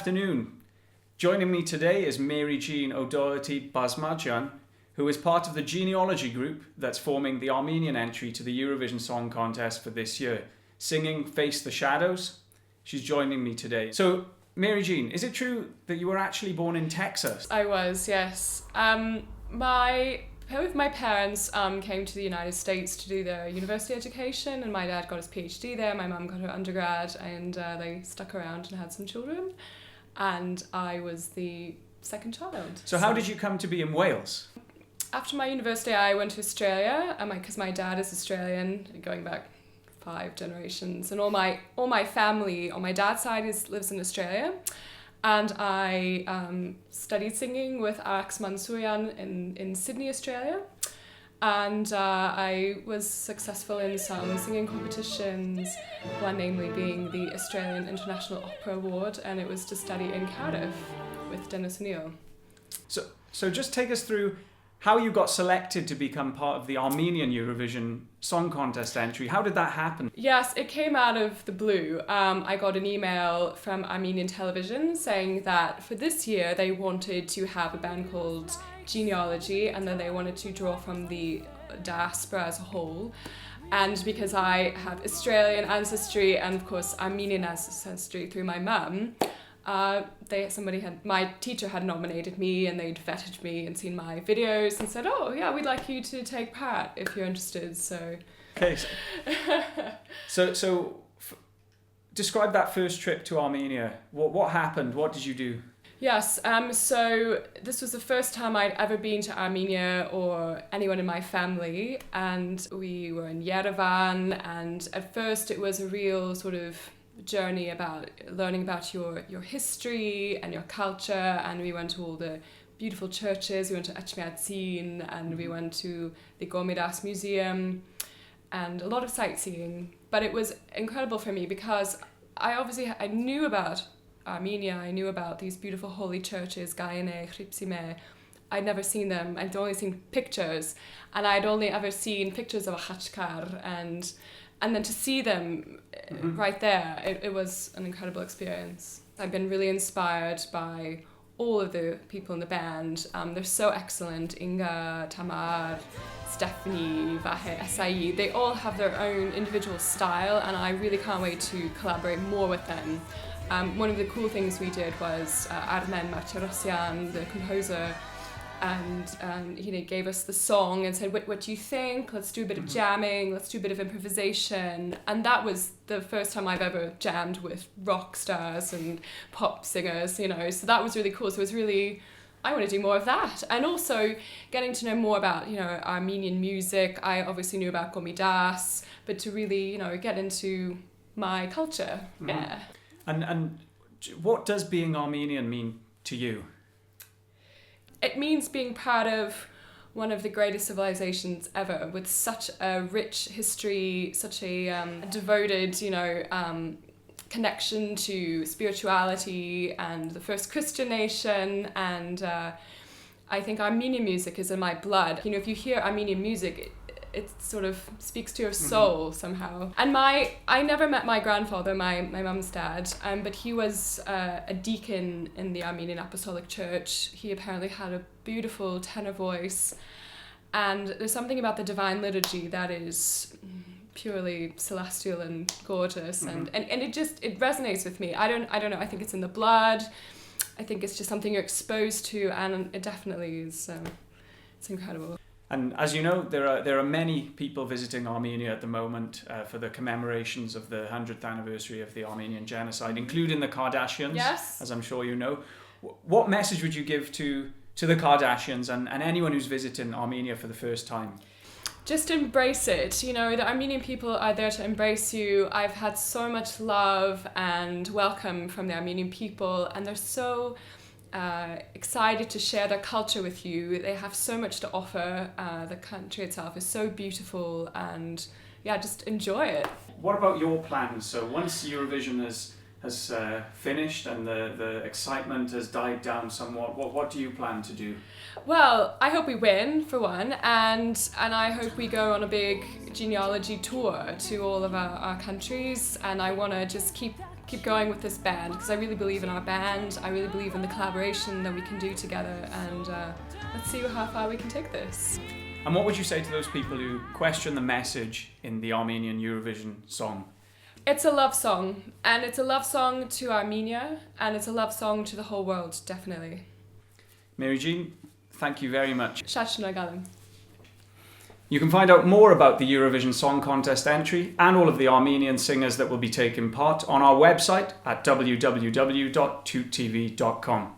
afternoon. Joining me today is Mary Jean O'Doherty Basmadjian, who is part of the genealogy group that's forming the Armenian entry to the Eurovision Song Contest for this year, singing Face the Shadows. She's joining me today. So, Mary Jean, is it true that you were actually born in Texas? I was, yes. Both my parents came to the United States to do their university education, and my dad got his PhD there, my mum got her undergrad, and they stuck around and had some children. And I was the second child. So how did you come to be in Wales? After my university, I went to Australia, because my dad is Australian, going back 5 generations, and all my family on my dad's side lives in Australia. And I studied singing with Alex Mansourian in Sydney, Australia. And I was successful in some singing competitions, one namely being the Australian International Opera Award, and it was to study in Cardiff with Dennis O'Neill. So just take us through how you got selected to become part of the Armenian Eurovision Song Contest entry. How did that happen? Yes, it came out of the blue. I got an email from Armenian television saying that for this year they wanted to have a band called Genealogy, and then they wanted to draw from the diaspora as a whole. And because I have Australian ancestry and of course Armenian ancestry through my mum, my teacher had nominated me, and they'd vetted me and seen my videos and said, "Oh yeah, we'd like you to take part if you're interested." So okay, so describe that first trip to Armenia. What happened? What did you do? Yes, so this was the first time I'd ever been to Armenia or anyone in my family, and we were in Yerevan, and at first it was a real sort of journey about learning about your history and your culture, and we went to all the beautiful churches. We went to Echmiadzin, and we went to the Gomidas Museum, and a lot of sightseeing. But it was incredible for me because I knew about Armenia. I knew about these beautiful holy churches, Gayane, Hripsime. I'd never seen them. I'd only seen pictures, and I'd only ever seen pictures of a Khachkar, and then to see them right there, it was an incredible experience. I've been really inspired by all of the people in the band. They're so excellent. Inga, Tamar, Stephanie, Vahe, Asai. They all have their own individual style, and I really can't wait to collaborate more with them. One of the cool things we did was Armen Martirosyan, the composer, and he gave us the song and said, what do you think? Let's do a bit of jamming, let's do a bit of improvisation. And that was the first time I've ever jammed with rock stars and pop singers, so that was really cool. So it was really, I want to do more of that. And also getting to know more about, Armenian music. I obviously knew about Gomidas, but to really, get into my culture, yeah. And what does being Armenian mean to you? It means being part of one of the greatest civilizations ever, with such a rich history, such a devoted, connection to spirituality and the first Christian nation. And I think Armenian music is in my blood. If you hear Armenian music, it sort of speaks to your soul somehow. And I never met my grandfather, my mum's dad, but he was a deacon in the Armenian Apostolic Church. He apparently had a beautiful tenor voice, and there's something about the Divine Liturgy that is purely celestial and gorgeous, and it resonates with me. I don't know, I think it's in the blood. I think it's just something you're exposed to, and it definitely is, it's incredible. And as you know, there are many people visiting Armenia at the moment for the commemorations of the 100th anniversary of the Armenian genocide, including the Kardashians, yes, as I'm sure you know. What message would you give to the Kardashians and anyone who's visiting Armenia for the first time? Just embrace it. The Armenian people are there to embrace you. I've had so much love and welcome from the Armenian people, and they're so excited to share their culture with you. They have so much to offer. The country itself is so beautiful, and just enjoy it. What about your plans? So once Eurovision has has finished and the excitement has died down somewhat, what do you plan to do? Well, I hope we win, for one, and I hope we go on a big genealogy tour to all of our countries, and I want to just keep going with this band, because I really believe in our band, I really believe in the collaboration that we can do together, and let's see how far we can take this. And what would you say to those people who question the message in the Armenian Eurovision song? It's a love song, and it's a love song to Armenia, and it's a love song to the whole world, definitely. Mary Jean, thank you very much. Shachnagalem. You can find out more about the Eurovision Song Contest entry and all of the Armenian singers that will be taking part on our website at www.toottv.com.